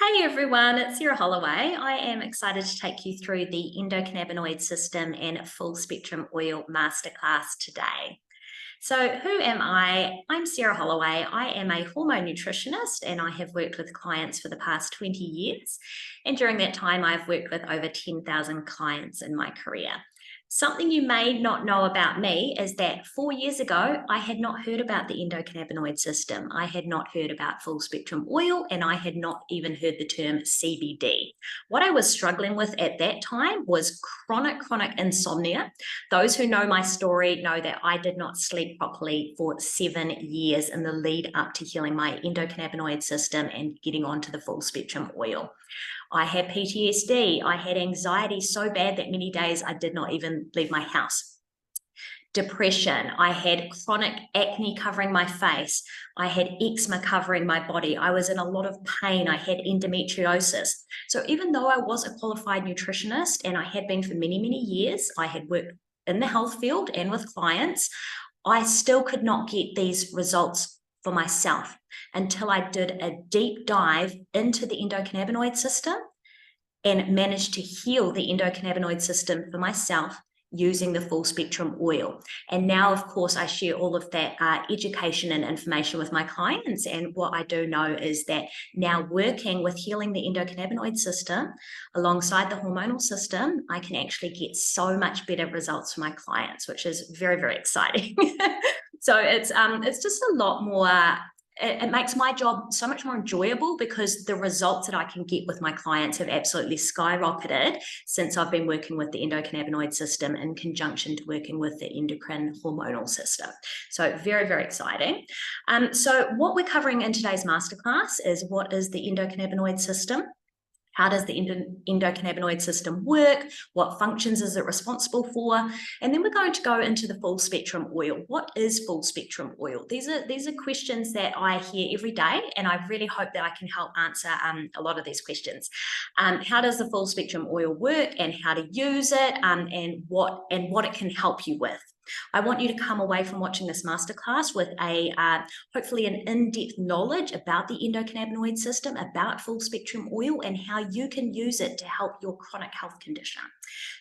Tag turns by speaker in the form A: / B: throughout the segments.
A: Hey everyone, it's Sarah Holloway. I am excited to take you through the endocannabinoid system and full spectrum oil masterclass today. So, who am I? I'm Sarah Holloway. I am a hormone nutritionist and I have worked with clients for the past 20 years. And during that time, I've worked with over 10,000 clients in my career. Something you may not know about me is that 4 years ago, I had not heard about the endocannabinoid system. I had not heard about full spectrum oil, and I had not even heard the term CBD. What I was struggling with at that time was chronic insomnia. Those who know my story know that I did not sleep properly for 7 years in the lead up to healing my endocannabinoid system and getting onto the full spectrum oil. I had PTSD. I had anxiety so bad that many days I did not even leave my house. Depression. I had chronic acne covering my face. I had eczema covering my body. I was in a lot of pain. I had endometriosis. So even though I was a qualified nutritionist and I had been for many, many years, I had worked in the health field and with clients, I still could not get these results for myself until I did a deep dive into the endocannabinoid system and managed to heal the endocannabinoid system for myself using the full spectrum oil. And now, of course, I share all of that education and information with my clients. And what I do know is that now working with healing the endocannabinoid system alongside the hormonal system, I can actually get so much better results for my clients, which is very, very exciting. So it's just a lot more. It makes my job so much more enjoyable because the results that I can get with my clients have absolutely skyrocketed since I've been working with the endocannabinoid system in conjunction to working with the endocrine hormonal system. So very, very exciting. So what we're covering in today's masterclass is what is the endocannabinoid system? How does the endocannabinoid system work? What functions is it responsible for? And then we're going to go into the full spectrum oil. What is full spectrum oil? These are questions that I hear every day, and I really hope that I can help answer a lot of these questions. How does the full spectrum oil work, and how to use it, and what it can help you with? I want you to come away from watching this masterclass with hopefully an in-depth knowledge about the endocannabinoid system, about full spectrum oil, and how you can use it to help your chronic health condition.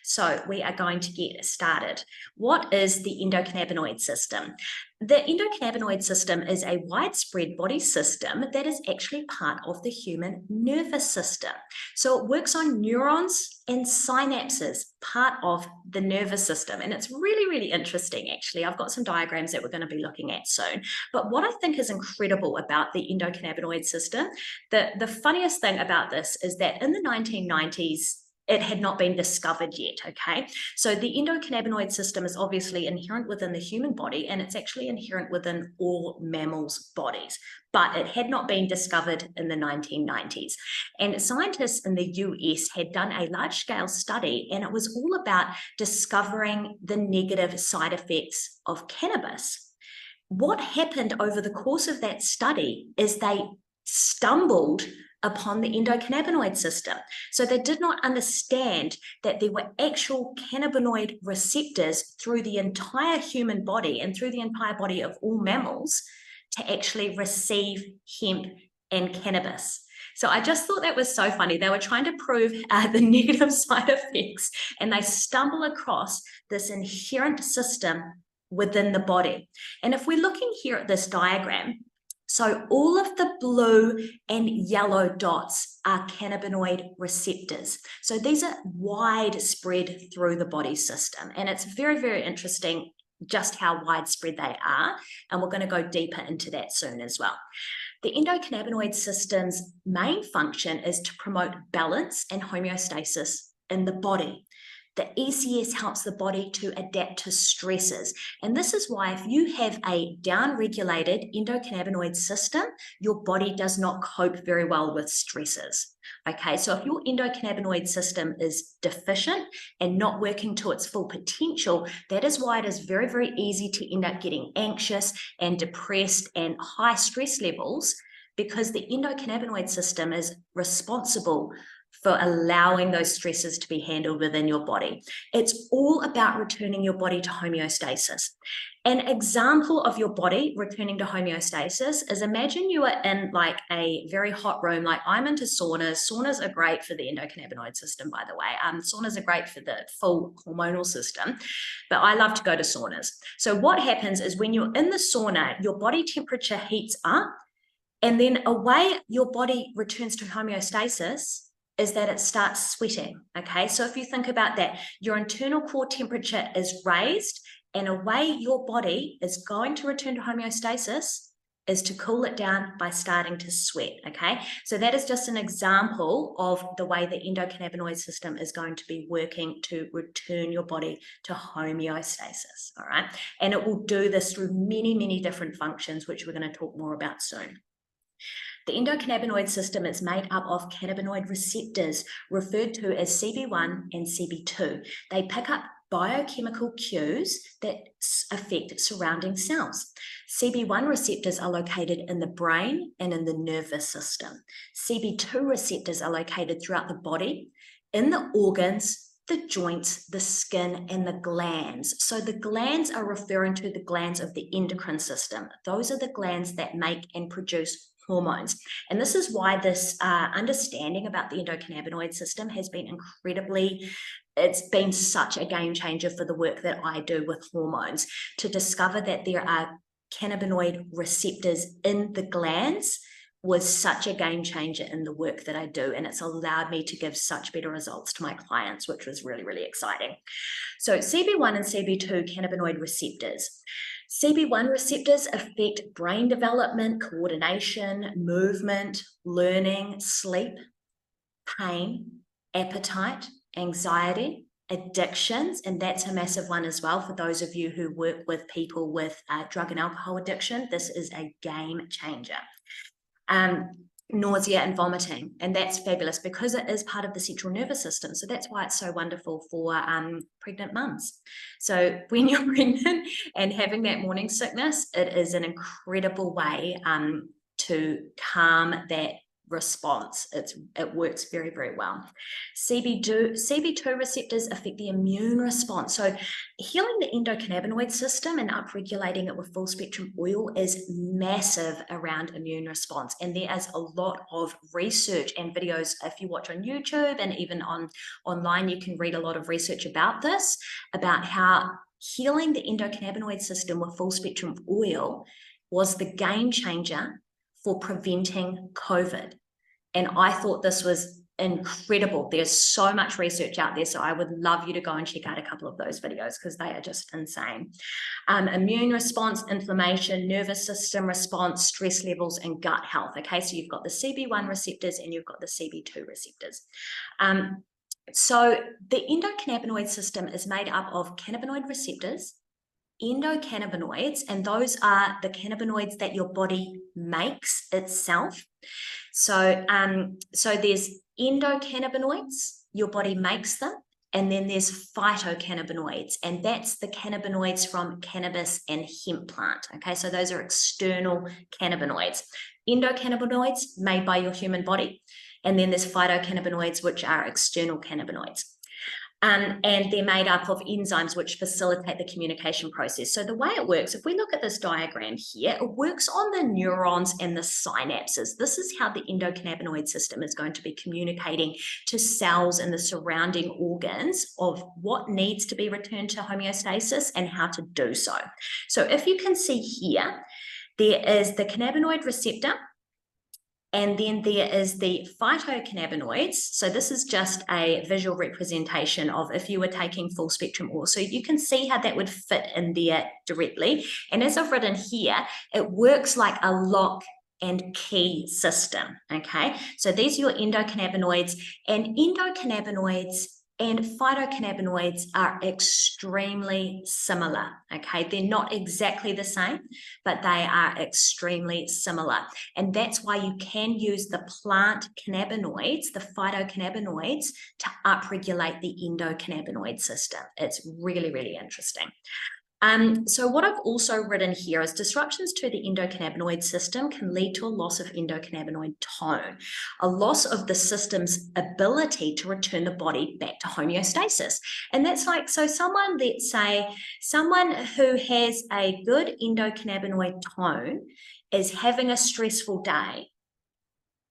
A: So we are going to get started. What is the endocannabinoid system? The endocannabinoid system is a widespread body system that is actually part of the human nervous system. So it works on neurons and synapses, part of the nervous system. And it's really, really interesting, actually. I've got some diagrams that we're going to be looking at soon. But what I think is incredible about the endocannabinoid system, the funniest thing about this is that in the 1990s, it had not been discovered yet, okay? So the endocannabinoid system is obviously inherent within the human body, and it's actually inherent within all mammals' bodies, but it had not been discovered in the 1990s. And scientists in the US had done a large-scale study, and it was all about discovering the negative side effects of cannabis. What happened over the course of that study is they stumbled upon the endocannabinoid system. So they did not understand that there were actual cannabinoid receptors through the entire human body and through the entire body of all mammals to actually receive hemp and cannabis. So I just thought that was so funny. They were trying to prove the negative side effects, and they stumble across this inherent system within the body. And if we're looking here at this diagram, so all of the blue and yellow dots are cannabinoid receptors. So these are widespread through the body system. And it's very, very interesting just how widespread they are. And we're going to go deeper into that soon as well. The endocannabinoid system's main function is to promote balance and homeostasis in the body. The ECS helps the body to adapt to stresses. And this is why if you have a down-regulated endocannabinoid system, your body does not cope very well with stresses. Okay, so if your endocannabinoid system is deficient and not working to its full potential, that is why it is very, very easy to end up getting anxious and depressed and high stress levels, because the endocannabinoid system is responsible for allowing those stresses to be handled within your body. It's all about returning your body to homeostasis. An example of your body returning to homeostasis is, imagine you are in like a very hot room. Like, I'm into saunas. Saunas are great for the endocannabinoid system, by the way. Saunas are great for the full hormonal system, but I love to go to saunas. So what happens is, when you're in the sauna, your body temperature heats up, and then a way your body returns to homeostasis is that it starts sweating, okay? So if you think about that, your internal core temperature is raised, and a way your body is going to return to homeostasis is to cool it down by starting to sweat, okay? So that is just an example of the way the endocannabinoid system is going to be working to return your body to homeostasis, all right? And it will do this through many, many different functions, which we're going to talk more about soon. The endocannabinoid system is made up of cannabinoid receptors, referred to as CB1 and CB2. They pick up biochemical cues that affect surrounding cells. CB1 receptors are located in the brain and in the nervous system. CB2 receptors are located throughout the body, in the organs, the joints, the skin, and the glands. So the glands are referring to the glands of the endocrine system. Those are the glands that make and produce hormones. And this is why this understanding about the endocannabinoid system has been it's been such a game changer for the work that I do with hormones, to discover that there are cannabinoid receptors in the glands was such a game changer in the work that I do. And it's allowed me to give such better results to my clients, which was really, really exciting. So CB1 and CB2 cannabinoid receptors. CB1 receptors affect brain development, coordination, movement, learning, sleep, pain, appetite, anxiety, addictions, and that's a massive one as well. For those of you who work with people with drug and alcohol addiction, this is a game changer. Nausea and vomiting, and that's fabulous because it is part of the central nervous system. So that's why it's so wonderful for pregnant mums. So when you're pregnant and having that morning sickness, it is an incredible way to calm that response. It works very, very well. CB2 receptors affect the immune response. So healing the endocannabinoid system and upregulating it with full spectrum oil is massive around immune response. And there is a lot of research and videos. If you watch on YouTube and even online, you can read a lot of research about this, about how healing the endocannabinoid system with full spectrum oil was the game changer for preventing COVID. And I thought this was incredible. There's so much research out there. So I would love you to go and check out a couple of those videos because they are just insane. Immune response, inflammation, nervous system response, stress levels, and gut health. Okay, so you've got the CB1 receptors and you've got the CB2 receptors. So the endocannabinoid system is made up of cannabinoid receptors, endocannabinoids, and those are the cannabinoids that your body makes itself. So there's endocannabinoids, your body makes them, and then there's phytocannabinoids, and that's the cannabinoids from cannabis and hemp plant. Okay, so those are external cannabinoids. Endocannabinoids made by your human body, and then there's phytocannabinoids, which are external cannabinoids. And they're made up of enzymes which facilitate the communication process. So the way it works, if we look at this diagram here, it works on the neurons and the synapses. This is how the endocannabinoid system is going to be communicating to cells and the surrounding organs of what needs to be returned to homeostasis and how to do so. So if you can see here, there is the cannabinoid receptor, and then there is the phytocannabinoids. So this is just a visual representation of if you were taking full spectrum oil. So you can see how that would fit in there directly. And as I've written here, it works like a lock and key system, okay? So these are your endocannabinoids, and endocannabinoids and phytocannabinoids are extremely similar, okay? They're not exactly the same, but they are extremely similar. And that's why you can use the plant cannabinoids, the phytocannabinoids, to upregulate the endocannabinoid system. It's really, really interesting. So what I've also written here is disruptions to the endocannabinoid system can lead to a loss of endocannabinoid tone, a loss of the system's ability to return the body back to homeostasis. And that's like, so someone, let's say, someone who has a good endocannabinoid tone is having a stressful day,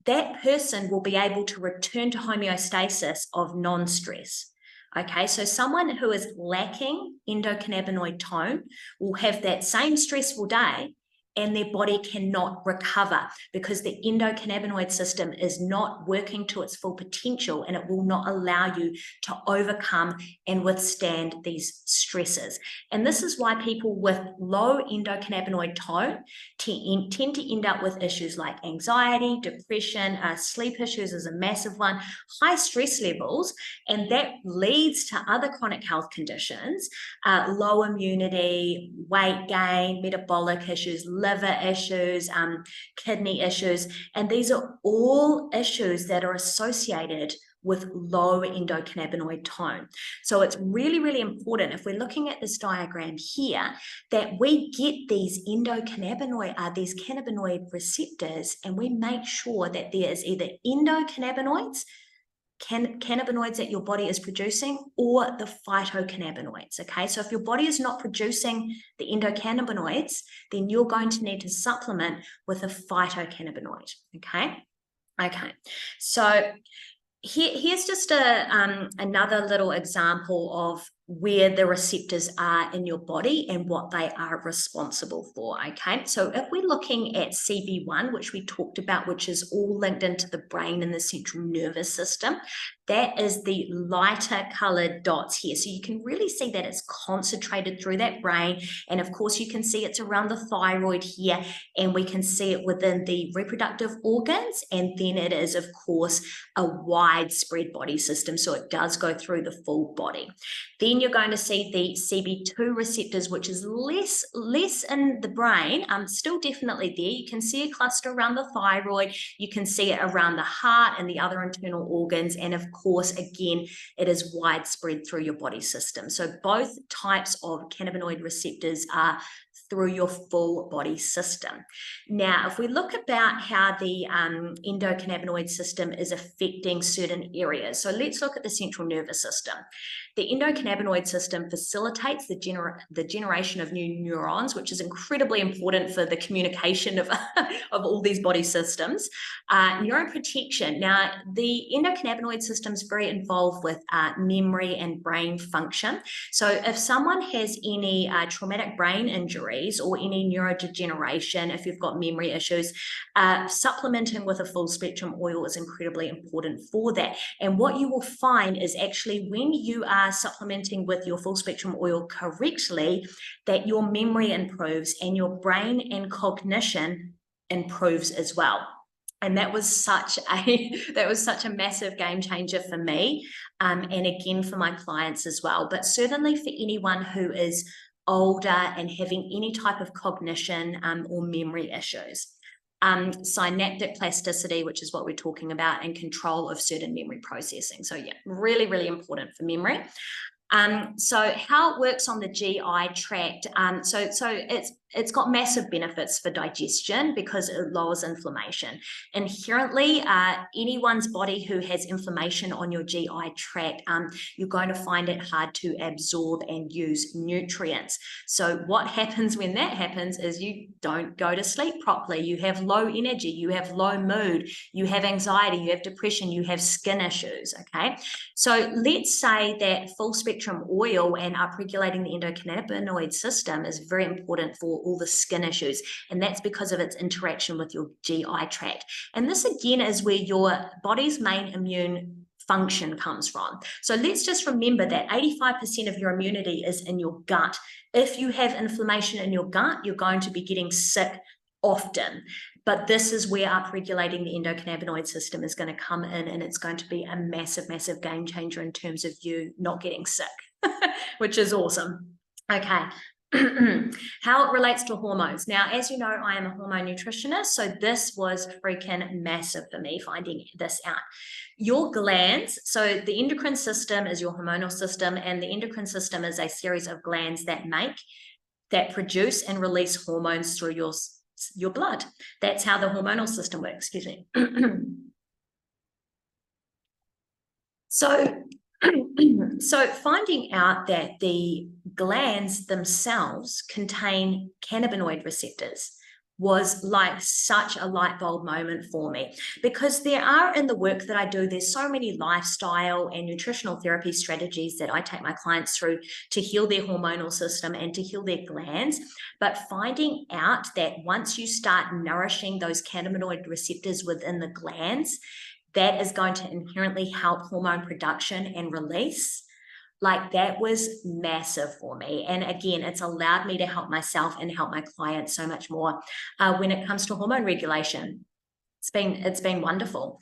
A: that person will be able to return to homeostasis of non-stress. Okay, so someone who is lacking endocannabinoid tone will have that same stressful day and their body cannot recover because the endocannabinoid system is not working to its full potential, and it will not allow you to overcome and withstand these stresses. And this is why people with low endocannabinoid tone tend to end up with issues like anxiety, depression, sleep issues is a massive one, high stress levels, and that leads to other chronic health conditions, low immunity, weight gain, metabolic issues, liver issues, kidney issues, and these are all issues that are associated with low endocannabinoid tone. So it's really, really important, if we're looking at this diagram here, that we get these these cannabinoid receptors, and we make sure that there is either endocannabinoids, cannabinoids that your body is producing, or the phytocannabinoids. Okay, so if your body is not producing the endocannabinoids, then you're going to need to supplement with a phytocannabinoid. Okay, so here's just another little example of where the receptors are in your body and what they are responsible for. Okay, so if we're looking at CB1, which we talked about, which is all linked into the brain and the central nervous system, that is the lighter colored dots here. So you can really see that it's concentrated through that brain. And of course, you can see it's around the thyroid here, and we can see it within the reproductive organs. And then it is, of course, a widespread body system. So it does go through the full body. Then you're going to see the CB2 receptors, which is less in the brain, still definitely there. You can see a cluster around the thyroid. You can see it around the heart and the other internal organs. And of course, again, it is widespread through your body system. So both types of cannabinoid receptors are through your full body system. Now, if we look about how the endocannabinoid system is affecting certain areas, so let's look at the central nervous system. The endocannabinoid system facilitates the generation of new neurons, which is incredibly important for the communication of, of all these body systems. Neuroprotection. Now, the endocannabinoid system is very involved with memory and brain function. So if someone has any traumatic brain injuries or any neurodegeneration, if you've got memory issues, supplementing with a full spectrum oil is incredibly important for that. And what you will find is actually when you are supplementing with your full spectrum oil correctly, that your memory improves and your brain and cognition improves as well. And that was such a massive game changer for me, and again for my clients as well, but certainly for anyone who is older and having any type of cognition or memory issues. Synaptic plasticity, which is what we're talking about, and control of certain memory processing. So yeah, really, really important for memory. So how it works on the GI tract, so it's got massive benefits for digestion because it lowers inflammation. Inherently, anyone's body who has inflammation on your GI tract, you're going to find it hard to absorb and use nutrients. So what happens when that happens is you don't go to sleep properly, you have low energy, you have low mood, you have anxiety, you have depression, you have skin issues, okay? So let's say that full spectrum oil and upregulating the endocannabinoid system is very important for all the skin issues, and that's because of its interaction with your GI tract. And this again is where your body's main immune function comes from. So let's just remember that 85% of your immunity is in your gut. If you have inflammation in your gut, you're going to be getting sick often. But this is where upregulating the endocannabinoid system is going to come in, and it's going to be a massive, massive game changer in terms of you not getting sick, which is awesome. Okay. How it relates to hormones. Now, as you know, I am a hormone nutritionist, so this was freaking massive for me finding this out. Your glands, so the endocrine system is your hormonal system, and the endocrine system is a series of glands that make that produce and release hormones through your blood. That's how the hormonal system works, excuse me. So finding out that the glands themselves contain cannabinoid receptors was like such a light bulb moment for me, because there are, in the work that I do, there's so many lifestyle and nutritional therapy strategies that I take my clients through to heal their hormonal system and to heal their glands. But finding out that once you start nourishing those cannabinoid receptors within the glands, that is going to inherently help hormone production and release. Like, that was massive for me. And again, it's allowed me to help myself and help my clients so much more when it comes to hormone regulation. It's been wonderful.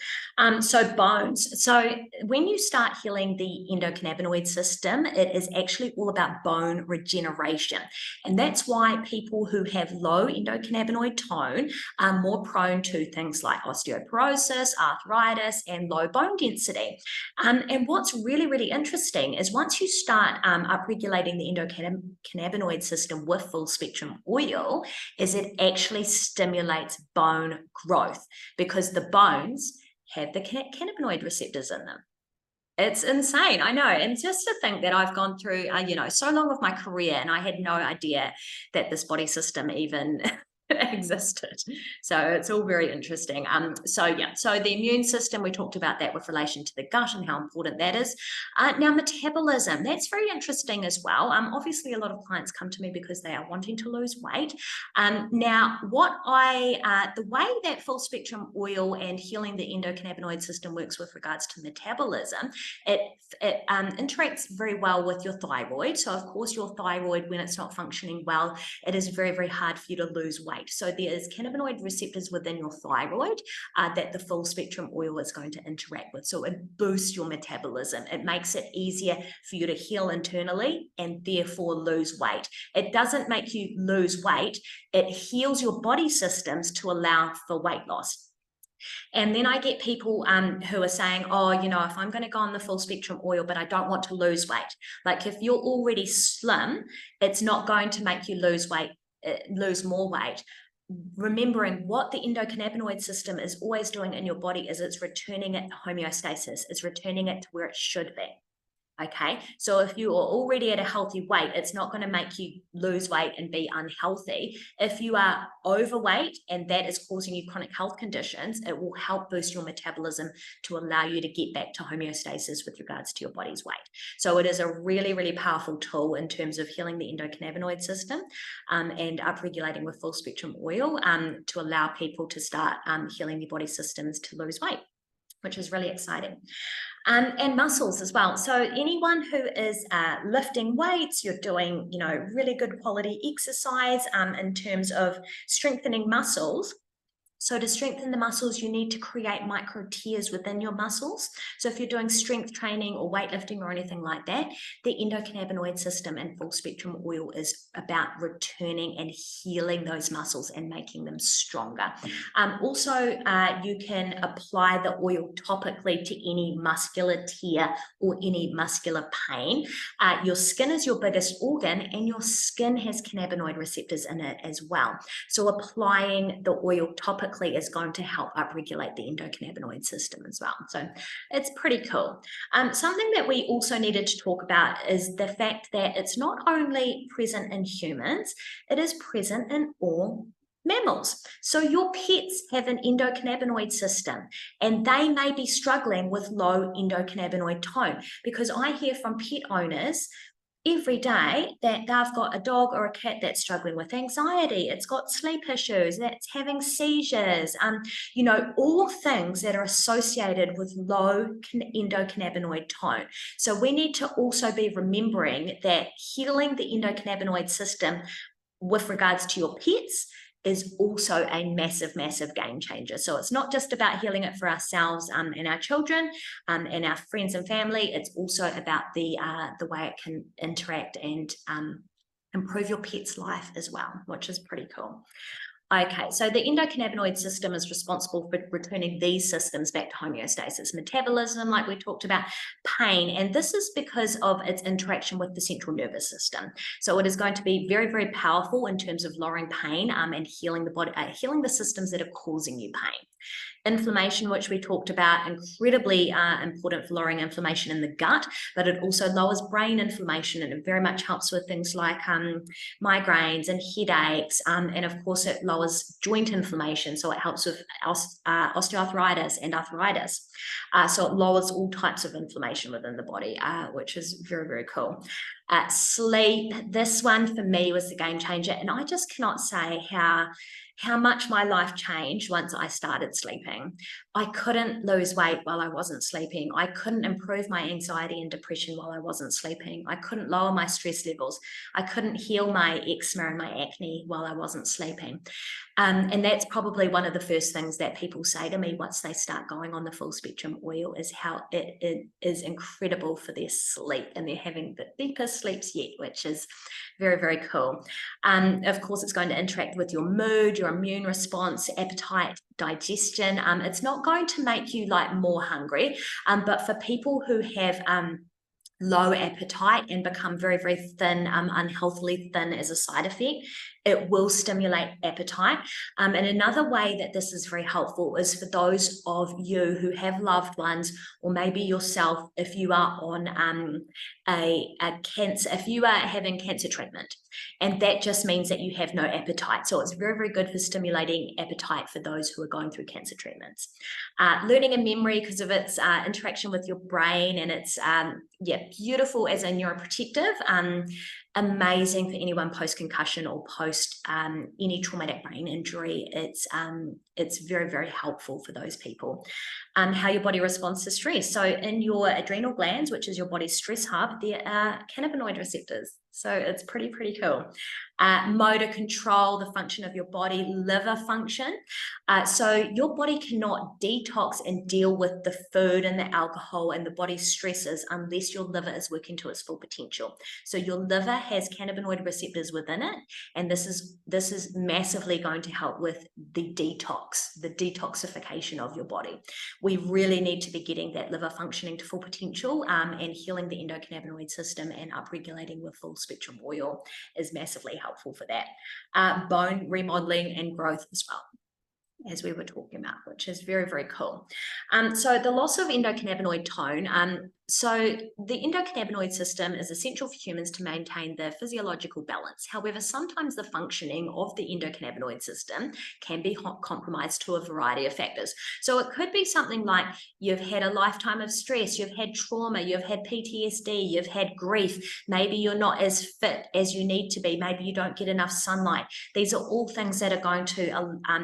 A: So bones. So when you start healing the endocannabinoid system, it is actually all about bone regeneration. And that's why people who have low endocannabinoid tone are more prone to things like osteoporosis, arthritis, and low bone density. And what's really, really interesting is once you start upregulating the endocannabinoid system with full spectrum oil, is it actually stimulates bone growth, because the bones have the cannabinoid receptors in them. It's insane, I know. And just to think that I've gone through, so long of my career, and I had no idea that this body system even existed. So it's all very interesting. So the immune system, we talked about that with relation to the gut and how important that is. Now, metabolism, that's very interesting as well. Obviously, a lot of clients come to me because they are wanting to lose weight. Now, the way that full spectrum oil and healing the endocannabinoid system works with regards to metabolism, it interacts very well with your thyroid. So, of course, your thyroid, when it's not functioning well, it is very, very hard for you to lose weight. So there's cannabinoid receptors within your thyroid that the full spectrum oil is going to interact with. So it boosts your metabolism. It makes it easier for you to heal internally and therefore lose weight. It doesn't make you lose weight. It heals your body systems to allow for weight loss. And then I get people who are saying, oh, if I'm going to go on the full spectrum oil, but I don't want to lose weight. Like, if you're already slim, it's not going to make you lose more weight. Remembering what the endocannabinoid system is always doing in your body is it's returning it to homeostasis. It's returning it to where it should be. Okay, so if you are already at a healthy weight, it's not going to make you lose weight and be unhealthy. If you are overweight and that is causing you chronic health conditions, it will help boost your metabolism to allow you to get back to homeostasis with regards to your body's weight. So it is a really, really powerful tool in terms of healing the endocannabinoid system and upregulating with full spectrum oil to allow people to start healing their body systems to lose weight, which is really exciting. And muscles as well. So anyone who is lifting weights, you're doing, really good quality exercise in terms of strengthening muscles. So to strengthen the muscles, you need to create micro tears within your muscles. So if you're doing strength training or weightlifting or anything like that, the endocannabinoid system and full spectrum oil is about returning and healing those muscles and making them stronger. Also, you can apply the oil topically to any muscular tear or any muscular pain. Your skin is your biggest organ, and your skin has cannabinoid receptors in it as well. So applying the oil topically is going to help upregulate the endocannabinoid system as well. So it's pretty cool. Something that we also needed to talk about is the fact that it's not only present in humans, it is present in all mammals. So your pets have an endocannabinoid system, and they may be struggling with low endocannabinoid tone, because I hear from pet owners every day that they've got a dog or a cat that's struggling with anxiety, it's got sleep issues, that's having seizures, all things that are associated with low endocannabinoid tone. So we need to also be remembering that healing the endocannabinoid system with regards to your pets is also a massive, massive game changer. So it's not just about healing it for ourselves and our children and our friends and family. It's also about the way it can interact and improve your pet's life as well, which is pretty cool. Okay, so the endocannabinoid system is responsible for returning these systems back to homeostasis, metabolism, like we talked about, pain, and this is because of its interaction with the central nervous system. So it is going to be very, very powerful in terms of lowering pain and healing the body, healing the systems that are causing you pain. Inflammation, which we talked about, incredibly important for lowering inflammation in the gut, but it also lowers brain inflammation, and it very much helps with things like migraines and headaches, and of course it lowers joint inflammation, so it helps with osteoarthritis and arthritis. So it lowers all types of inflammation within the body, which is very, very cool. Sleep, this one for me was the game changer, and I just cannot say how much my life changed once I started sleeping. I couldn't lose weight while I wasn't sleeping. I couldn't improve my anxiety and depression while I wasn't sleeping. I couldn't lower my stress levels. I couldn't heal my eczema and my acne while I wasn't sleeping. And that's probably one of the first things that people say to me once they start going on the full spectrum oil, is how it is incredible for their sleep, and they're having the deepest sleeps yet, which is very, very cool. Of course, it's going to interact with your mood, your immune response, appetite, digestion. It's not going to make you like more hungry, but for people who have low appetite and become very, very thin, unhealthily thin as a side effect, it will stimulate appetite. And another way that this is very helpful is for those of you who have loved ones, or maybe yourself, if you are on a cancer, if you are having cancer treatment, and that just means that you have no appetite. So it's very, very good for stimulating appetite for those who are going through cancer treatments. Learning and memory, because of its interaction with your brain, and it's beautiful as a neuroprotective. Amazing for anyone post-concussion or post any traumatic brain injury. It's very, very helpful for those people. How your body responds to stress. So in your adrenal glands, which is your body's stress hub, there are cannabinoid receptors. So it's pretty, pretty cool. Motor control, the function of your body, liver function. So your body cannot detox and deal with the food and the alcohol and the body's stresses unless your liver is working to its full potential. So your liver has cannabinoid receptors within it, and this is massively going to help with the detoxification of your body. We really need to be getting that liver functioning to full potential, and healing the endocannabinoid system and upregulating with full spectrum oil is massively helpful for that. Bone remodeling and growth as well, as we were talking about, which is very, very cool. So the loss of endocannabinoid tone. So the endocannabinoid system is essential for humans to maintain the physiological balance. However, sometimes the functioning of the endocannabinoid system can be compromised to a variety of factors. So it could be something like you've had a lifetime of stress, you've had trauma, you've had PTSD, you've had grief, maybe you're not as fit as you need to be, maybe you don't get enough sunlight. These are all things that are going to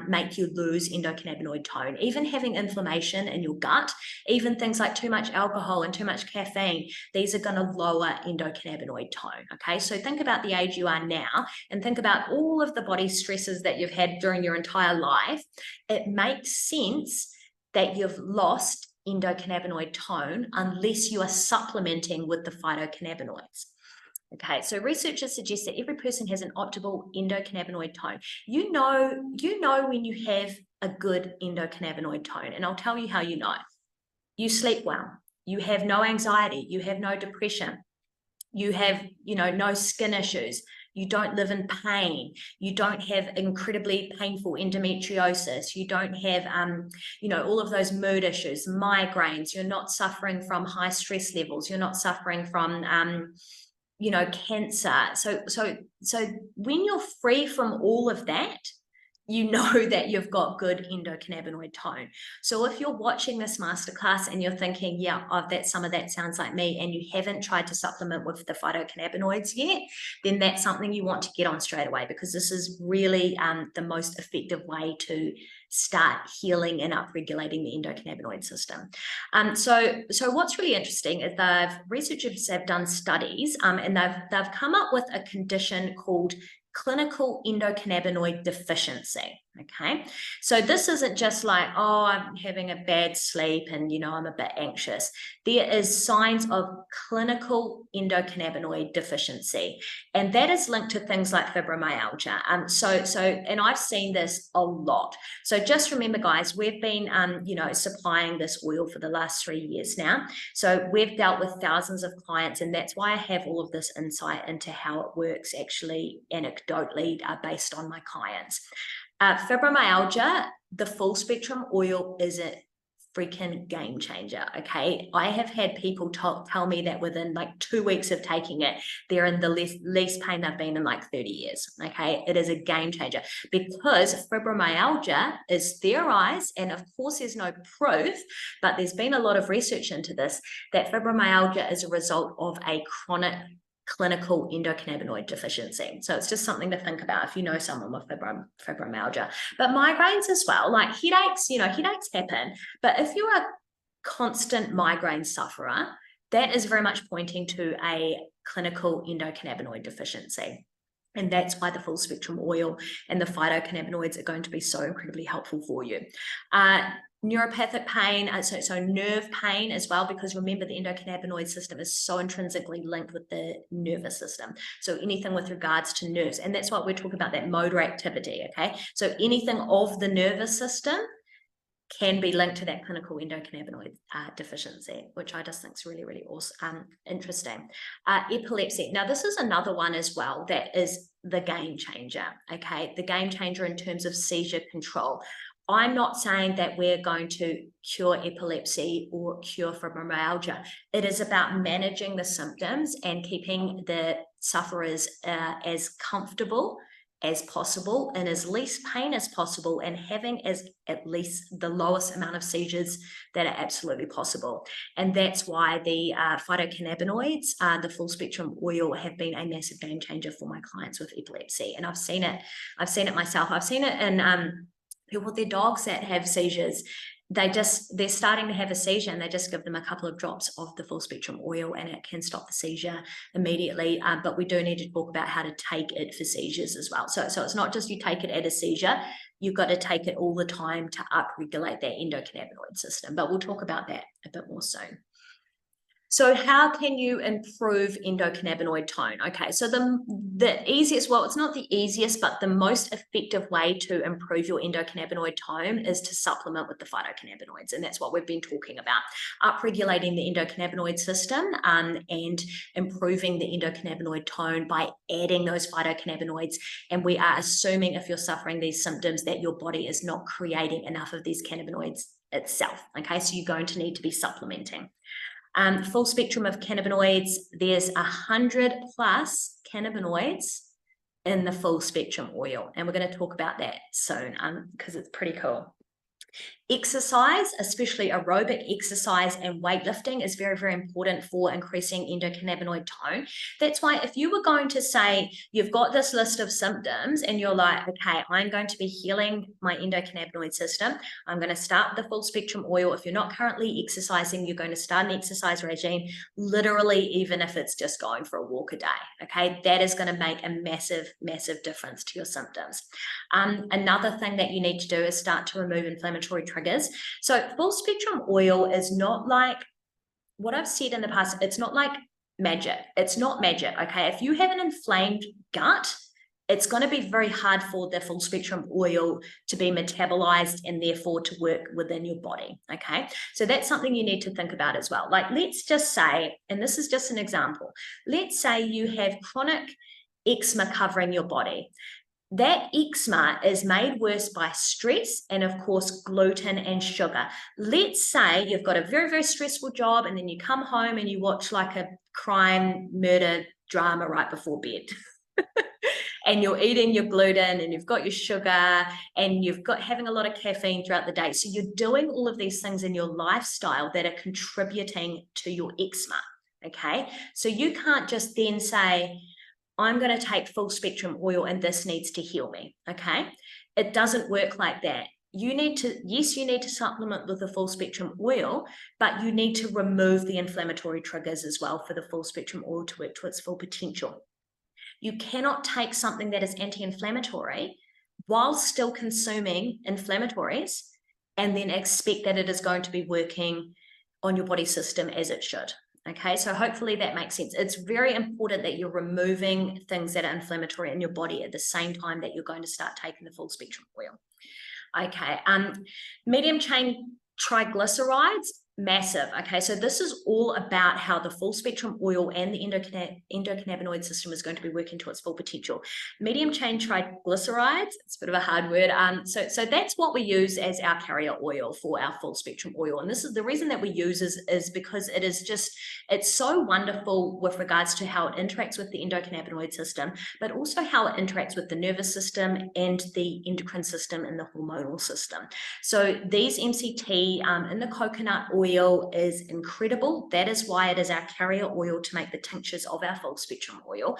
A: make you lose endocannabinoid tone. Even having inflammation in your gut, even things like too much alcohol and too much caffeine, these are going to lower endocannabinoid tone. Okay, so think about the age you are now and think about all of the body stresses that you've had during your entire life. It makes sense that you've lost endocannabinoid tone unless you are supplementing with the phytocannabinoids. Okay, so researchers suggest that every person has an optimal endocannabinoid tone. You know when you have a good endocannabinoid tone, and I'll tell you how you know. You sleep well. You have no anxiety, you have no depression, you have, no skin issues, you don't live in pain, you don't have incredibly painful endometriosis, you don't have, all of those mood issues, migraines, you're not suffering from high stress levels, you're not suffering from, cancer. So when you're free from all of that, you know that you've got good endocannabinoid tone. So if you're watching this masterclass and you're thinking, some of that sounds like me, and you haven't tried to supplement with the phytocannabinoids yet, then that's something you want to get on straight away, because this is really the most effective way to start healing and upregulating the endocannabinoid system. So what's really interesting is researchers have done studies, and they've come up with a condition called clinical endocannabinoid deficiency. Okay, so this isn't just like, oh, I'm having a bad sleep and, you know, I'm a bit anxious. There is signs of clinical endocannabinoid deficiency, and that is linked to things like fibromyalgia. And I've seen this a lot. So just remember, guys, we've been, you know, supplying this oil for the last 3 years now. So we've dealt with thousands of clients, and that's why I have all of this insight into how it works actually anecdotally based on my clients. Fibromyalgia, the full spectrum oil is a freaking game changer. Okay, I have had people tell me that within like 2 weeks of taking it, they're in the least pain they've been in like 30 years. Okay, it is a game changer because fibromyalgia is theorized, and of course there's no proof, but there's been a lot of research into this, that fibromyalgia is a result of a chronic clinical endocannabinoid deficiency. So it's just something to think about if you know someone with fibromyalgia. But migraines as well, like headaches, you know, headaches happen. But if you're a constant migraine sufferer, that is very much pointing to a clinical endocannabinoid deficiency. And that's why the full spectrum oil and the phytocannabinoids are going to be so incredibly helpful for you. Neuropathic pain, so nerve pain as well, because remember the endocannabinoid system is so intrinsically linked with the nervous system. So anything with regards to nerves, and that's what we're talking about, that motor activity, okay? So anything of the nervous system can be linked to that clinical endocannabinoid deficiency, which I just think is really, really awesome, interesting. Epilepsy. Now, this is another one as well that is the game changer, okay? The game changer in terms of seizure control. I'm not saying that we're going to cure epilepsy or cure fibromyalgia. It is about managing the symptoms and keeping the sufferers as comfortable as possible and as least pain as possible, and having at least the lowest amount of seizures that are absolutely possible. And that's why the phytocannabinoids, the full spectrum oil, have been a massive game changer for my clients with epilepsy. And I've seen it myself. I've seen it in people with their dogs that have seizures. They're starting to have a seizure, and they just give them a couple of drops of the full spectrum oil, and it can stop the seizure immediately. But we do need to talk about how to take it for seizures as well. So it's not just you take it at a seizure, you've got to take it all the time to upregulate that endocannabinoid system. But we'll talk about that a bit more soon. So how can you improve endocannabinoid tone? Okay, so the easiest, well, it's not the easiest, but the most effective way to improve your endocannabinoid tone is to supplement with the phytocannabinoids. And that's what we've been talking about, upregulating the endocannabinoid system and improving the endocannabinoid tone by adding those phytocannabinoids. And we are assuming, if you're suffering these symptoms, that your body is not creating enough of these cannabinoids itself. Okay, so you're going to need to be supplementing. Full spectrum of cannabinoids, there's 100 plus cannabinoids in the full spectrum oil. And we're going to talk about that soon because it's pretty cool. Exercise, especially aerobic exercise and weightlifting, is very, very important for increasing endocannabinoid tone. That's why if you were going to say you've got this list of symptoms and you're like, okay, I'm going to be healing my endocannabinoid system, I'm going to start with the full spectrum oil. If you're not currently exercising, you're going to start an exercise regime, literally, even if it's just going for a walk a day. Okay, that is going to make a massive, massive difference to your symptoms. Another thing that you need to do is start to remove inflammatory triggers. So full spectrum oil is not like what I've said in the past. It's not like magic. It's not magic. Okay, if you have an inflamed gut, it's going to be very hard for the full spectrum oil to be metabolized and therefore to work within your body. Okay, so that's something you need to think about as well. Like, let's just say, and this is just an example, let's say you have chronic eczema covering your body. That eczema is made worse by stress and, of course, gluten and sugar. Let's say you've got a very, very stressful job, and then you come home and you watch like a crime murder drama right before bed. And you're eating your gluten and you've got your sugar and you've got having a lot of caffeine throughout the day. So you're doing all of these things in your lifestyle that are contributing to your eczema. Okay, so you can't just then say, I'm going to take full spectrum oil and this needs to heal me. Okay, it doesn't work like that. You need to supplement with the full spectrum oil, but you need to remove the inflammatory triggers as well for the full spectrum oil to work to its full potential. You cannot take something that is anti-inflammatory while still consuming inflammatories and then expect that it is going to be working on your body system as it should. Okay, so hopefully that makes sense. It's very important that you're removing things that are inflammatory in your body at the same time that you're going to start taking the full spectrum oil. Okay, medium chain triglycerides, massive. Okay, so this is all about how the full spectrum oil and the endocannabinoid system is going to be working to its full potential. Medium chain triglycerides, it's a bit of a hard word. So that's what we use as our carrier oil for our full spectrum oil. And this is the reason that we use is because it is just, it's so wonderful with regards to how it interacts with the endocannabinoid system, but also how it interacts with the nervous system and the endocrine system and the hormonal system. So these MCT in the coconut oil is incredible. That is why it is our carrier oil to make the tinctures of our full spectrum oil.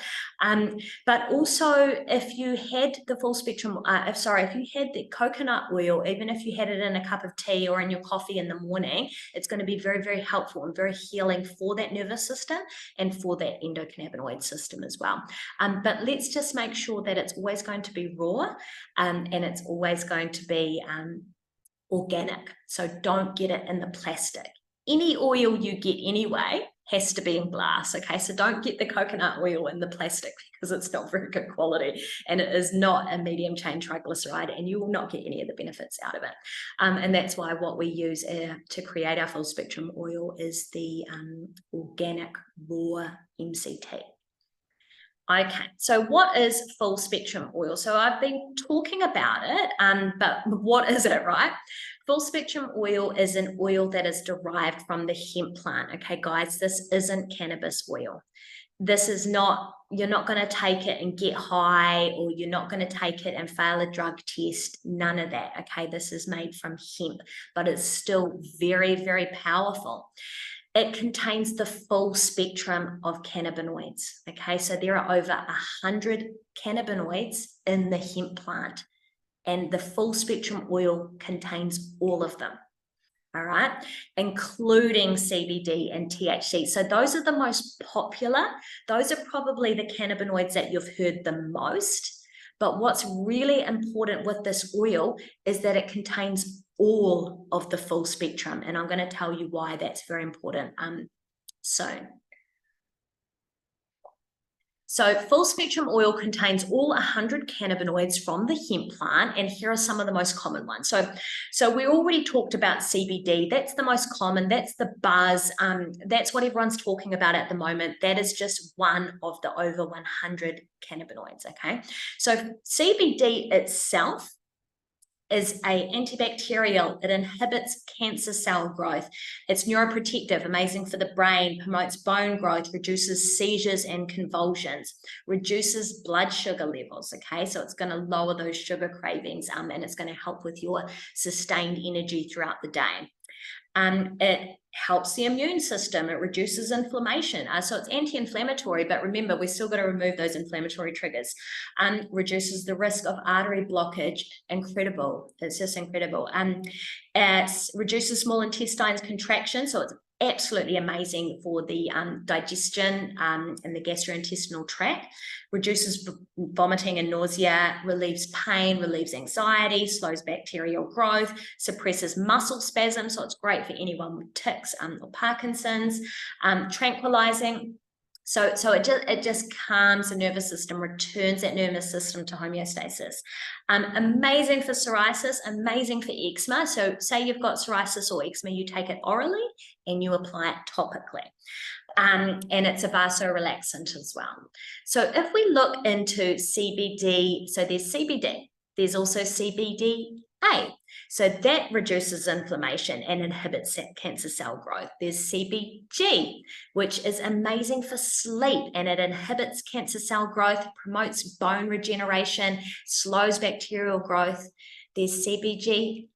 A: But also, if you had the full spectrum, if you had the coconut oil, even if you had it in a cup of tea or in your coffee in the morning, it's going to be very, very helpful and very healing for that nervous system and for that endocannabinoid system as well. But let's just make sure that it's always going to be raw and it's always going to be organic. So don't get it in the plastic. Any oil you get anyway has to be in glass. Okay, so don't get the coconut oil in the plastic because it's not very good quality and it is not a medium chain triglyceride and you will not get any of the benefits out of it. And that's why what we use to create our full spectrum oil is the organic raw MCT. Okay, so what is full spectrum oil? So I've been talking about it, but what is it, right? Full spectrum oil is an oil that is derived from the hemp plant. Okay, guys, this isn't cannabis oil. This is not, you're not going to take it and get high, or you're not going to take it and fail a drug test. None of that. Okay, this is made from hemp, but it's still very, very powerful. It contains the full spectrum of cannabinoids. Okay, so there are over 100 cannabinoids in the hemp plant, and the full spectrum oil contains all of them. All right, including CBD and THC. So those are the most popular. Those are probably the cannabinoids that you've heard the most. But what's really important with this oil is that it contains all of the full spectrum. And I'm going to tell you why that's very important soon. So full spectrum oil contains all 100 cannabinoids from the hemp plant, and here are some of the most common ones. So we already talked about CBD. That's the most common. That's the buzz. That's what everyone's talking about at the moment. That is just one of the over 100 cannabinoids, okay? So CBD itself is an antibacterial. It inhibits cancer cell growth. It's neuroprotective, amazing for the brain, promotes bone growth, reduces seizures and convulsions, reduces blood sugar levels, okay? So it's going to lower those sugar cravings and it's going to help with your sustained energy throughout the day. It helps the immune system. It reduces inflammation. So it's anti-inflammatory, but remember, we still got to remove those inflammatory triggers. Reduces the risk of artery blockage. Incredible. It's just incredible. It reduces small intestine contraction. So it's absolutely amazing for the digestion and the gastrointestinal tract. Reduces vomiting and nausea, relieves pain, relieves anxiety, slows bacterial growth, suppresses muscle spasms. So it's great for anyone with tics or Parkinson's. Tranquilizing. So it just calms the nervous system, returns that nervous system to homeostasis. Amazing for psoriasis, amazing for eczema. So say you've got psoriasis or eczema, you take it orally and you apply it topically. And it's a vasorelaxant as well. So if we look into CBD, so there's CBD, there's also CBDA. So that reduces inflammation and inhibits cancer cell growth. There's CBG, which is amazing for sleep, and it inhibits cancer cell growth, promotes bone regeneration, slows bacterial growth. There's CBGA,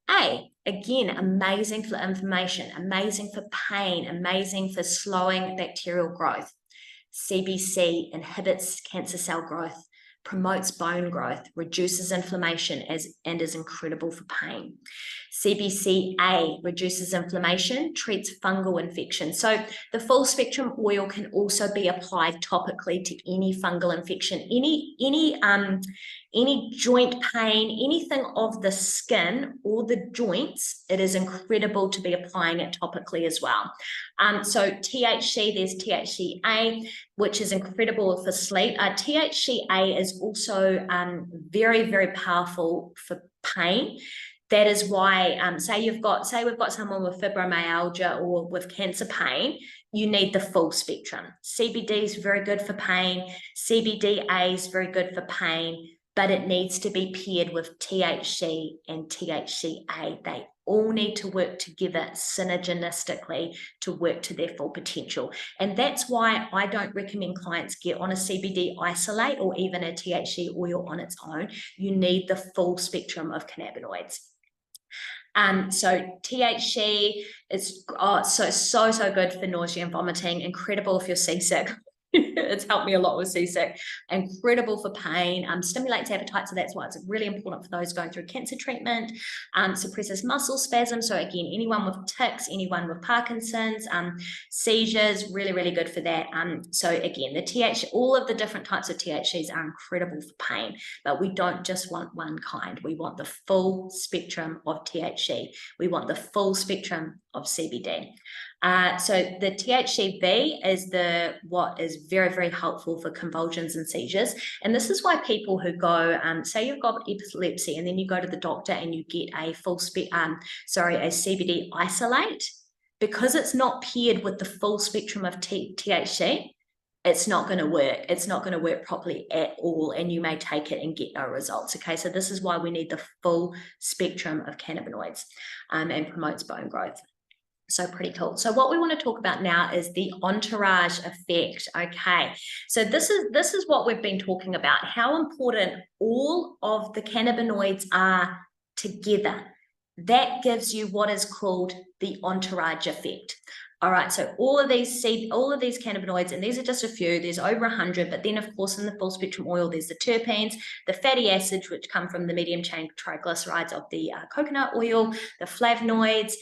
A: again, amazing for inflammation, amazing for pain, amazing for slowing bacterial growth. CBC inhibits cancer cell growth, promotes bone growth, reduces inflammation and is incredible for pain. CBCA reduces inflammation, treats fungal infection. So the full spectrum oil can also be applied topically to any fungal infection, any joint pain, anything of the skin or the joints. It is incredible to be applying it topically as well. So THC, there's THCA, which is incredible for sleep. THCA is also very, very powerful for pain. That is why, say we've got someone with fibromyalgia or with cancer pain, you need the full spectrum. CBD is very good for pain. CBDA is very good for pain, but it needs to be paired with THC and THCA. They all need to work together synergistically to work to their full potential. And that's why I don't recommend clients get on a CBD isolate or even a THC oil on its own. You need the full spectrum of cannabinoids. So THC is so good for nausea and vomiting, incredible if you're seasick. It's helped me a lot with seasick, incredible for pain, stimulates appetite, so that's why it's really important for those going through cancer treatment, suppresses muscle spasms, so again, anyone with tics, anyone with Parkinson's, seizures, really, really good for that. So again, the THC, all of the different types of THCs are incredible for pain, but we don't just want one kind, we want the full spectrum of THC, we want the full spectrum of CBD. So the THCV is what is very, very helpful for convulsions and seizures. And this is why people who go, say you've got epilepsy and then you go to the doctor and you get a a CBD isolate, because it's not paired with the full spectrum of THC, it's not going to work. It's not going to work properly at all, and you may take it and get no results. Okay, so this is why we need the full spectrum of cannabinoids, and promotes bone growth. So pretty cool. So what we want to talk about now is the entourage effect. Okay, so this is what we've been talking about, how important all of the cannabinoids are together. That gives you what is called the entourage effect. All right, so all of these cannabinoids, and these are just a few, there's over 100, but then of course in the full spectrum oil, there's the terpenes, the fatty acids, which come from the medium chain triglycerides of the coconut oil, the flavonoids.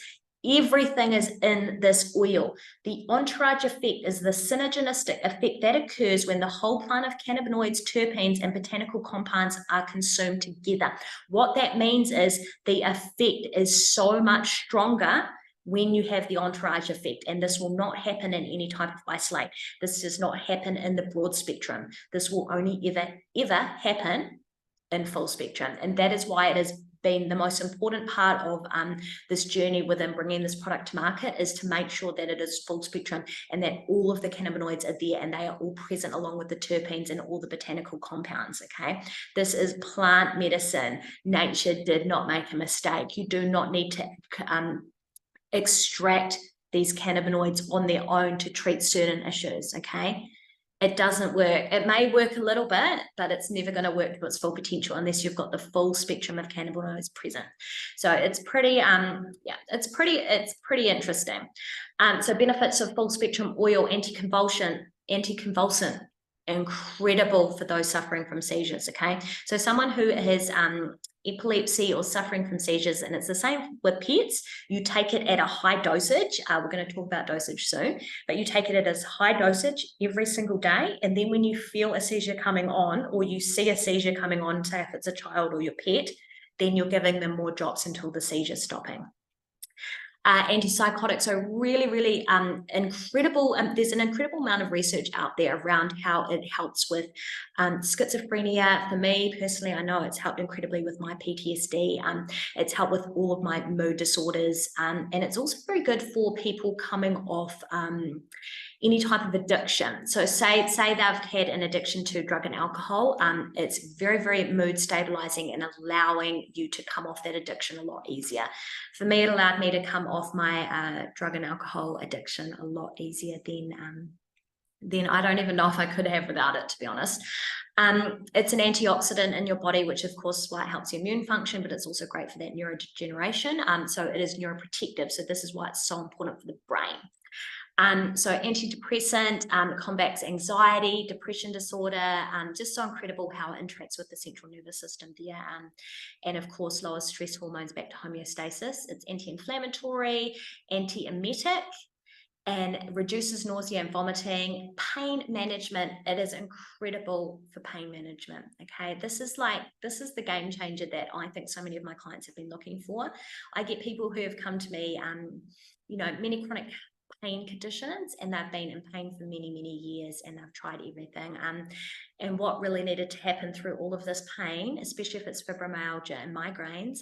A: Everything is in this oil. The entourage effect is the synergistic effect that occurs when the whole plant of cannabinoids, terpenes, and botanical compounds are consumed together. What that means is the effect is so much stronger when you have the entourage effect, and this will not happen in any type of isolate. This does not happen in the broad spectrum. This will only ever happen in full spectrum, and that is why it has been the most important part of this journey within bringing this product to market, is to make sure that it is full spectrum and that all of the cannabinoids are there and they are all present along with the terpenes and all the botanical compounds. Okay, this is plant medicine. Nature did not make a mistake. You do not need to extract these cannabinoids on their own to treat certain issues. Okay, it doesn't work. It may work a little bit, but it's never going to work to its full potential unless you've got the full spectrum of cannabinoids present. So it's pretty, it's pretty interesting. So benefits of full spectrum oil: anticonvulsant, incredible for those suffering from seizures. Okay, so someone who has epilepsy or suffering from seizures, and it's the same with pets, you take it at a high dosage. We're going to talk about dosage soon, but you take it at a high dosage every single day, and then when you feel a seizure coming on, or you see a seizure coming on, say if it's a child or your pet, then you're giving them more drops until the seizure's stopping. Antipsychotics are really, really incredible. There's an incredible amount of research out there around how it helps with schizophrenia. For me personally, I know it's helped incredibly with my PTSD. It's helped with all of my mood disorders, and it's also very good for people coming off any type of addiction. So say they've had an addiction to drug and alcohol, it's very, very mood stabilizing and allowing you to come off that addiction a lot easier. For me, it allowed me to come off my drug and alcohol addiction a lot easier than I don't even know if I could have without it, to be honest. It's an antioxidant in your body, which of course is why it helps your immune function, but it's also great for that neurodegeneration. So it is neuroprotective. So this is why it's so important for the brain. So antidepressant, combats anxiety, depression disorder, just so incredible how it interacts with the central nervous system there. And of course, lowers stress hormones back to homeostasis. It's anti-inflammatory, anti-emetic, and reduces nausea and vomiting. Pain management, it is incredible for pain management. Okay, this is the game changer that I think so many of my clients have been looking for. I get people who have come to me, many chronic pain conditions, and they've been in pain for many years, and they've tried everything, and what really needed to happen through all of this pain, especially if it's fibromyalgia and migraines,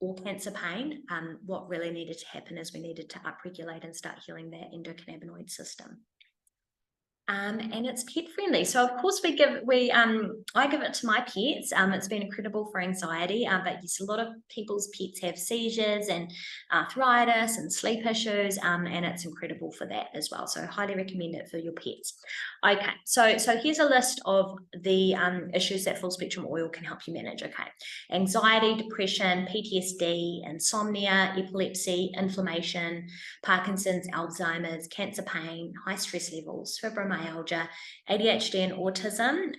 A: or cancer pain, what really needed to happen is we needed to upregulate and start healing that endocannabinoid system. And it's pet friendly. So of course I give it to my pets. It's been incredible for anxiety, but yes, a lot of people's pets have seizures and arthritis and sleep issues, and it's incredible for that as well. So highly recommend it for your pets. Okay, so here's a list of the issues that full spectrum oil can help you manage. Okay, anxiety, depression, PTSD, insomnia, epilepsy, inflammation, Parkinson's, Alzheimer's, cancer pain, high stress levels, fibromyalgia, ADHD and autism.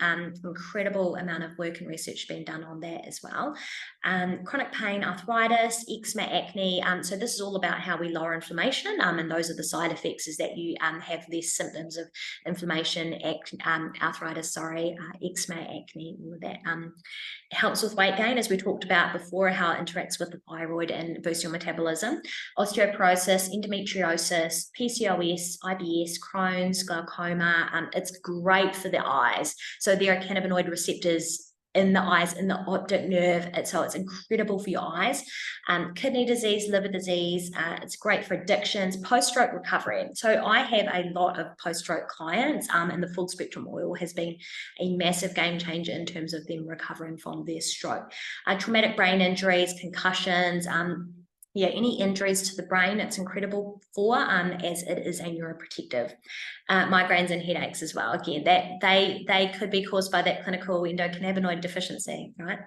A: Incredible amount of work and research being done on that as well. Chronic pain, arthritis, eczema, acne. So this is all about how we lower inflammation, and those are the side effects, is that you have less symptoms of inflammation, arthritis, eczema, acne, all of that. It helps with weight gain, as we talked about before, how it interacts with the thyroid and boosts your metabolism. Osteoporosis, endometriosis, PCOS, IBS, Crohn's, glaucoma. It's great for the eyes. So there are cannabinoid receptors in the eyes, in the optic nerve, so it's incredible for your eyes. Kidney disease, liver disease, it's great for addictions, post-stroke recovery. So I have a lot of post-stroke clients, and the full spectrum oil has been a massive game changer in terms of them recovering from their stroke. Traumatic brain injuries, concussions, any injuries to the brain, it's incredible for, as it is a neuroprotective. Migraines and headaches as well. Again, that they could be caused by that clinical endocannabinoid deficiency, right?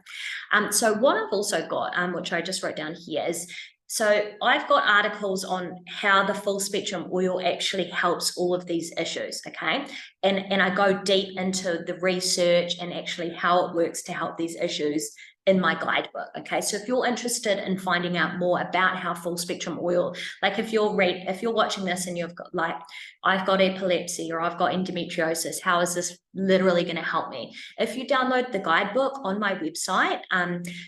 A: So what I've also got, which I just wrote down here, is, so I've got articles on how the full spectrum oil actually helps all of these issues, okay? And I go deep into the research and actually how it works to help these issues in my guidebook. Okay, so if you're interested in finding out more about how full spectrum oil, like if you're watching this and you've got, like, I've got epilepsy or I've got endometriosis, how is this literally going to help me? If you download the guidebook on my website,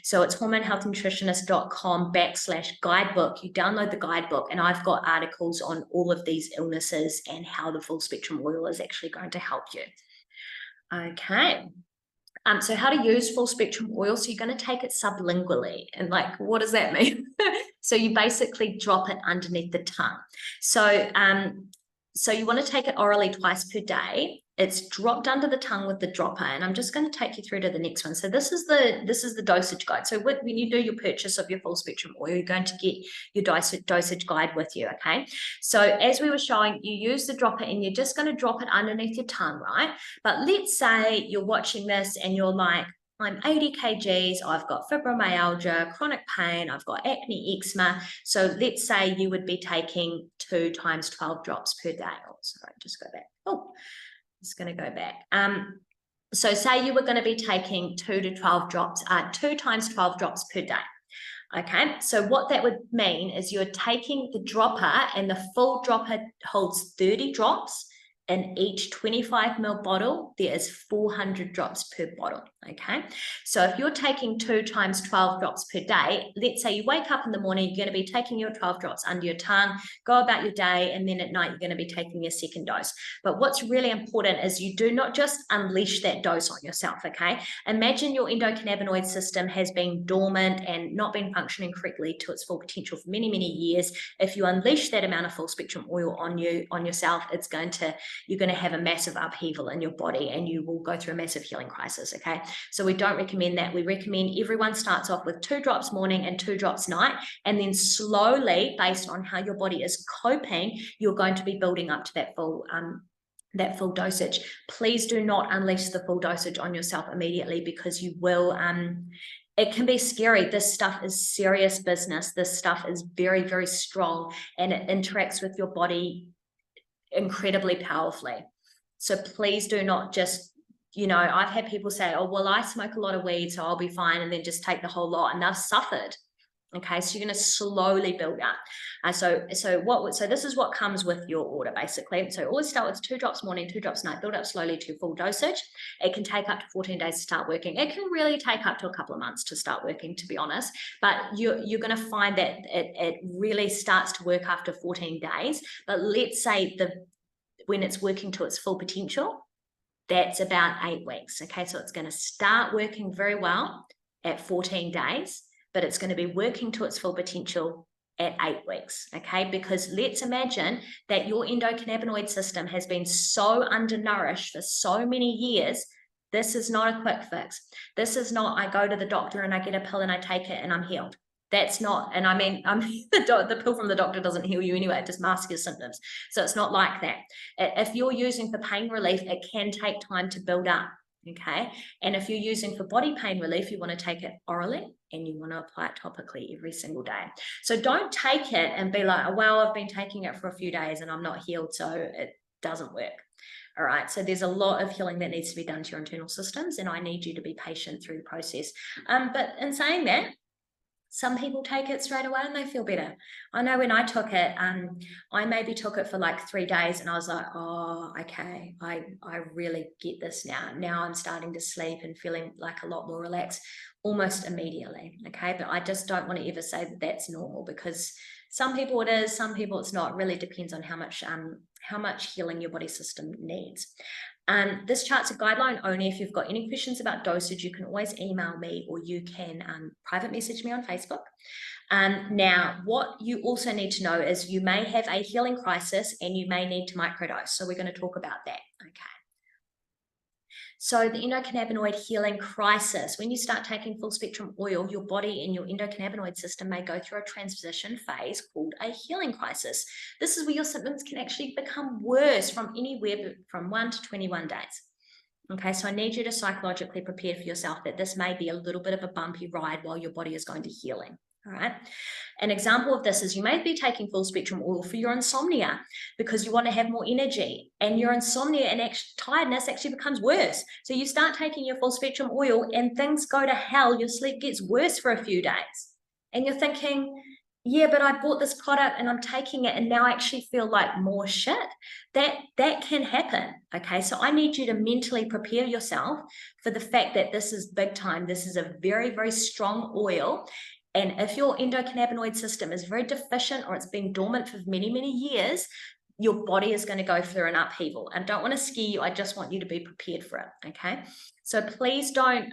A: so it's hormonehealthnutritionist.com/guidebook, you download the guidebook, and I've got articles on all of these illnesses and how the full spectrum oil is actually going to help you. Okay. So how to use full spectrum oil. So you're going to take it sublingually. And like, what does that mean? So you basically drop it underneath the tongue. So, so you want to take it orally twice per day. It's dropped under the tongue with the dropper, and I'm just going to take you through to the next one. So this is the dosage guide. So when you do your purchase of your full spectrum oil, you're going to get your dosage guide with you, okay? So as we were showing, you use the dropper and you're just going to drop it underneath your tongue, right? But let's say you're watching this and you're like, I'm 80 kgs, I've got fibromyalgia, chronic pain, I've got acne, eczema. So let's say you would be taking 2 times 12 drops per day. Oh, sorry, just go back. Oh, just going to go back. So say you were going to be taking 2 times 12 drops per day. Okay, so what that would mean is you're taking the dropper, and the full dropper holds 30 drops. In each 25 ml bottle, there is 400 drops per bottle, okay? So if you're taking 2 times 12 drops per day, let's say you wake up in the morning, you're going to be taking your 12 drops under your tongue, go about your day, and then at night you're going to be taking your second dose. But what's really important is you do not just unleash that dose on yourself, okay? Imagine your endocannabinoid system has been dormant and not been functioning correctly to its full potential for many years. If you unleash that amount of full spectrum oil on yourself, you're going to have a massive upheaval in your body, and you will go through a massive healing crisis, okay? So we don't recommend that. We recommend everyone starts off with 2 drops morning and 2 drops night, and then slowly, based on how your body is coping, you're going to be building up to that full dosage. Please do not unleash the full dosage on yourself immediately, because you will, it can be scary. This stuff is serious business. This stuff is very strong, and it interacts with your body incredibly powerfully. So please do not just, I've had people say, oh, well, I smoke a lot of weed, so I'll be fine, and then just take the whole lot, and they've suffered. Okay, so you're going to slowly build up. So this is what comes with your order, basically. So always start with 2 drops morning, 2 drops night, build up slowly to full dosage. It can take up to 14 days to start working. It can really take up to a couple of months to start working, to be honest. But you're going to find that it really starts to work after 14 days. But let's say when it's working to its full potential, that's about 8 weeks. Okay, so it's going to start working very well at 14 days. But it's going to be working to its full potential at 8 weeks, okay? Because let's imagine that your endocannabinoid system has been so undernourished for so many years. This is not a quick fix. This is not, I go to the doctor and I get a pill and I take it and I'm healed. That's not, and I mean, the pill from the doctor doesn't heal you anyway, it just masks your symptoms. So it's not like that. If you're using for pain relief, it can take time to build up. Okay, and if you're using for body pain relief, you want to take it orally and you want to apply it topically every single day. So don't take it and be like, oh, well, I've been taking it for a few days and I'm not healed, so it doesn't work. All right, so there's a lot of healing that needs to be done to your internal systems, and I need you to be patient through the process. But in saying that, some people take it straight away and they feel better. I know when I took it, I maybe took it for like 3 days and I was like, oh, okay, I really get this now. Now I'm starting to sleep and feeling like a lot more relaxed almost immediately, okay? But I just don't want to ever say that that's normal, because some people it is, some people it's not. It really depends on how much healing your body system needs. This chart's a guideline only. If you've got any questions about dosage, you can always email me, or you can private message me on Facebook. Now, what you also need to know is you may have a healing crisis and you may need to microdose. So we're going to talk about that. Okay. So the endocannabinoid healing crisis, when you start taking full spectrum oil, your body and your endocannabinoid system may go through a transition phase called a healing crisis. This is where your symptoms can actually become worse from anywhere from 1 to 21 days. Okay, so I need you to psychologically prepare for yourself that this may be a little bit of a bumpy ride while your body is going to healing. All right. An example of this is you may be taking full spectrum oil for your insomnia because you want to have more energy, and your insomnia and tiredness actually becomes worse. So you start taking your full spectrum oil and things go to hell. Your sleep gets worse for a few days. And you're thinking, yeah, but I bought this product and I'm taking it and now I actually feel like more shit. That can happen. Okay, so I need you to mentally prepare yourself for the fact that this is big time. This is a very, very strong oil. And if your endocannabinoid system is very deficient or it's been dormant for many, many years, your body is going to go through an upheaval. And I don't want to scare you. I just want you to be prepared for it. Okay. So please don't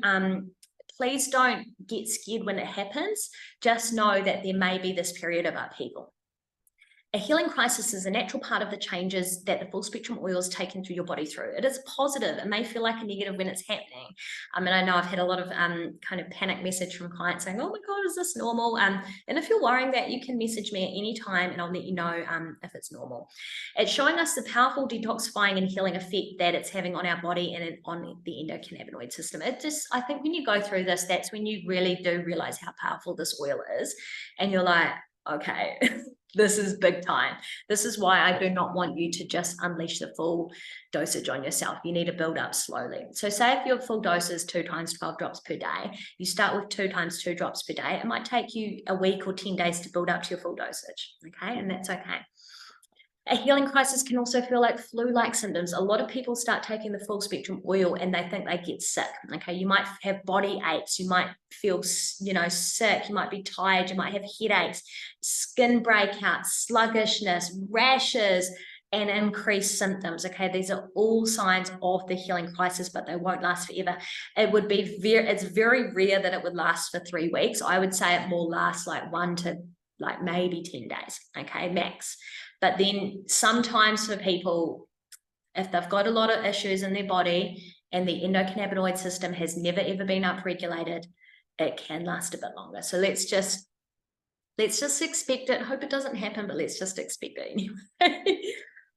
A: get scared when it happens. Just know that there may be this period of upheaval. A healing crisis is a natural part of the changes that the full spectrum oil is taken through your body through. It is positive. It may feel like a negative when it's happening. And I know I've had a lot of kind of panic message from clients saying, oh my God, is this normal? And if you're worrying that, you can message me at any time and I'll let you know if it's normal. It's showing us the powerful detoxifying and healing effect that it's having on our body and on the endocannabinoid system. I think when you go through this, that's when you really do realize how powerful this oil is. And you're like, okay, this is big time. This is why I do not want you to just unleash the full dosage on yourself. You need to build up slowly. So say if your full dose is 2 times 12 drops per day, you start with 2 times 2 drops per day. It might take you a week or 10 days to build up to your full dosage. Okay, and that's okay. A healing crisis can also feel like flu-like symptoms. A lot of people start taking the full spectrum oil and they think they get sick. Okay, you might have body aches, you might feel, sick, you might be tired, you might have headaches, skin breakouts, sluggishness, rashes, and increased symptoms. Okay, these are all signs of the healing crisis, but they won't last forever. It's very rare that it would last for 3 weeks. I would say it more lasts like 1 to maybe 10 days. Okay, max. But then sometimes for people, if they've got a lot of issues in their body and the endocannabinoid system has never ever been upregulated, it can last a bit longer. So let's just expect it. Hope it doesn't happen, but let's just expect it anyway.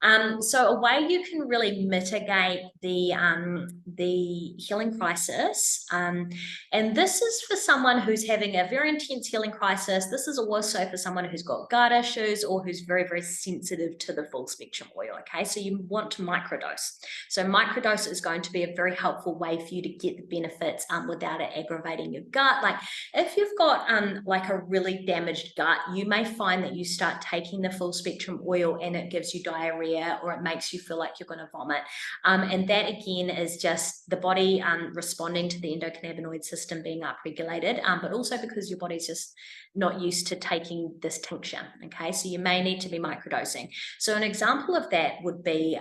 A: So a way you can really mitigate the healing crisis, and this is for someone who's having a very intense healing crisis. This is also for someone who's got gut issues or who's very, very sensitive to the full spectrum oil. Okay, so you want to microdose. So microdose is going to be a very helpful way for you to get the benefits without it aggravating your gut. Like if you've got like a really damaged gut, you may find that you start taking the full spectrum oil and it gives you diarrhea, or it makes you feel like you're going to vomit. And that again is just the body responding to the endocannabinoid system being upregulated, but also because your body's just not used to taking this tincture. Okay, so you may need to be microdosing. So an example of that would be,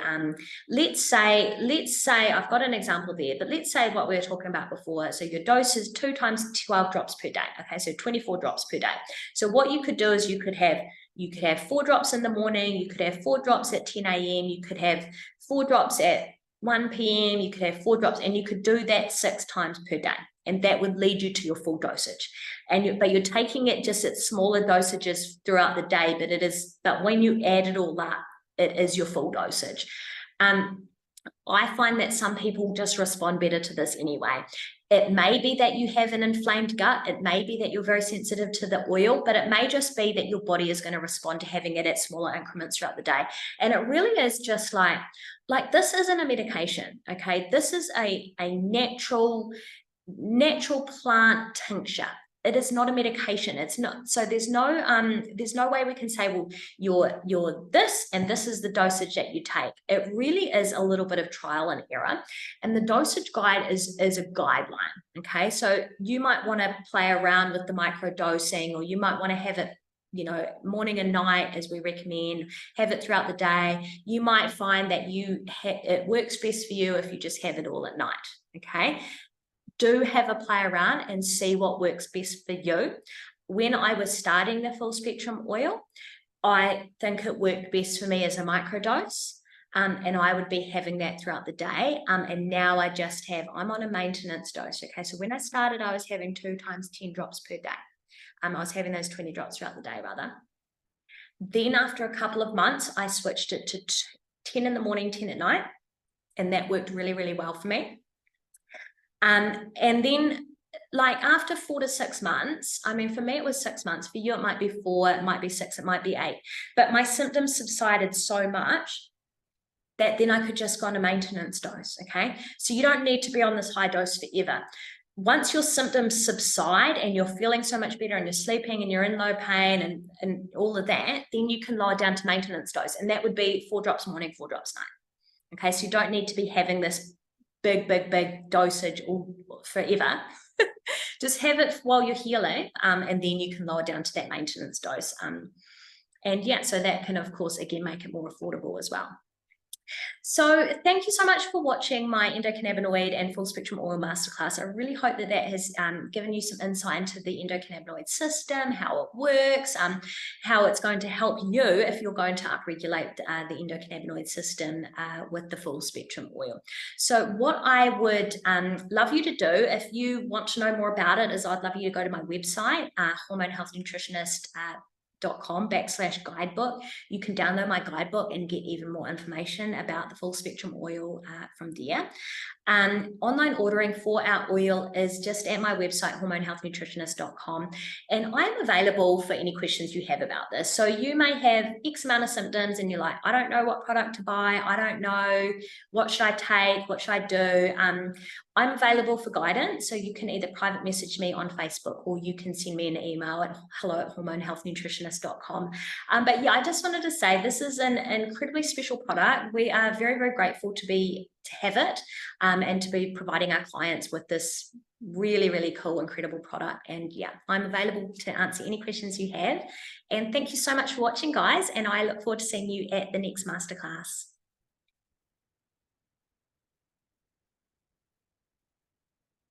A: let's say I've got an example there, but let's say what we were talking about before. So your dose is 2 times 12 drops per day. Okay, so 24 drops per day. So what you could do is you could have 4 drops in the morning, you could have 4 drops at 10 a.m., you could have 4 drops at 1 p.m., you could have 4 drops, and you could do that 6 times per day. And that would lead you to your full dosage. But you're taking it just at smaller dosages throughout the day, but when you add it all up, it is your full dosage. I find that some people just respond better to this anyway. It may be that you have an inflamed gut. It may be that you're very sensitive to the oil, but it may just be that your body is going to respond to having it at smaller increments throughout the day. And it really is just like this isn't a medication, okay? This is a natural plant tincture. It is not a medication. It's not. So there's no way we can say, well, you're this and this is the dosage that you take. It really is a little bit of trial and error. And the dosage guide is a guideline. Okay. So you might want to play around with the microdosing, or you might want to have it, morning and night, as we recommend, have it throughout the day. You might find that it works best for you if you just have it all at night. Okay. Do have a play around and see what works best for you. When I was starting the full spectrum oil, I think it worked best for me as a microdose, and I would be having that throughout the day. And now I'm on a maintenance dose. Okay, so when I started, I was having 2 times 10 drops per day. I was having those 20 drops throughout the day rather. Then after a couple of months, I switched it to 10 in the morning, 10 at night, and that worked really, really well for me. And then like after 4 to 6 months, I mean, for me, it was 6 months. For you, it might be 4, it might be 6, it might be 8. But my symptoms subsided so much that then I could just go on a maintenance dose, okay? So you don't need to be on this high dose forever. Once your symptoms subside and you're feeling so much better and you're sleeping and you're in low pain and all of that, then you can lower down to maintenance dose. And that would be 4 drops morning, 4 drops night. Okay, so you don't need to be having this big dosage all forever. Just have it while you're healing, and then you can lower down to that maintenance dose. And yeah, so that can, of course, again, make it more affordable as well. So thank you so much for watching my endocannabinoid and full spectrum oil masterclass. I really hope that has given you some insight into the endocannabinoid system, how it works, how it's going to help you if you're going to upregulate the endocannabinoid system with the full spectrum oil. So what I would love you to do, if you want to know more about it, is I'd love you to go to my website, hormonehealthnutritionist.com/guidebook. You can download my guidebook and get even more information about the full spectrum oil from there. Online ordering for our oil is just at my website, hormonehealthnutritionist.com, and I'm available for any questions you have about this. So you may have X amount of symptoms and you're like, I don't know what product to buy, I don't know, what should I take, what should I do? I'm available for guidance, so you can either private message me on Facebook or you can send me an email at hello@hormonehealthnutritionist.com. But yeah, I just wanted to say this is an incredibly special product. We are very, very grateful to have it and to be providing our clients with this really, really cool, incredible product. And yeah, I'm available to answer any questions you have. And thank you so much for watching, guys. And I look forward to seeing you at the next masterclass.